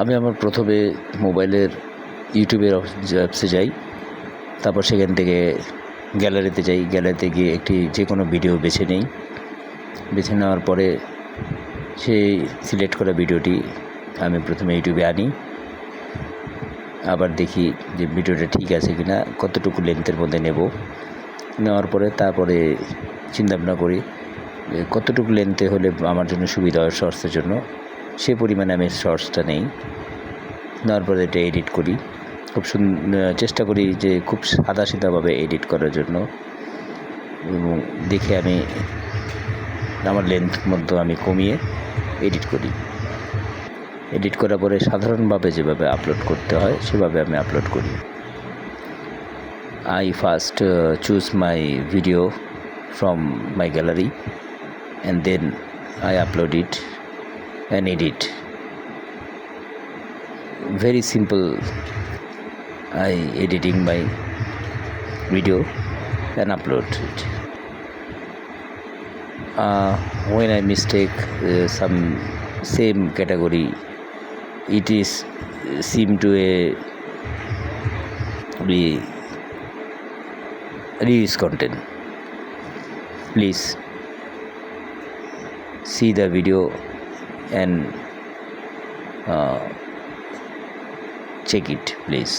আমি আমার প্রথমে মোবাইলের ইউটিউবের অ্যাপসে যাই, তারপর সেখান থেকে গ্যালারিতে যাই। গ্যালারিতে গিয়ে একটি যে কোনো ভিডিও বেছে নিই। বেছে নেওয়ার পরে সেই সিলেক্ট করা ভিডিওটি আমি প্রথমে ইউটিউবে আনি, আবার দেখি যে ভিডিওটা ঠিক আছে কি না, কতটুকু লেন্থের মধ্যে নেব। নেওয়ার পরে তারপরে চিন্তাভাবনা করি যে কতটুকু লেন্থে হলে আমার জন্য সুবিধা হয় শর্টসের জন্য, সে পরিমাণে আমি শর্টসটা নেই। নেওয়ার পরে এটা এডিট করি, খুব চেষ্টা করি যে খুব সাদাসিধাভাবে এডিট করার জন্য, এবং দেখে আমি আমার লেন্থ মধ্যে আমি কমিয়ে এডিট করি। এডিট করার পরে সাধারণভাবে যেভাবে আপলোড করতে হয় সেভাবে আমি আপলোড করি। I first choose my video from my gallery and then I upload it and edit. Very simple. I editing my video and upload it. When I mistake some same category, it is seem to be reuse content. Please see the video and check it, please.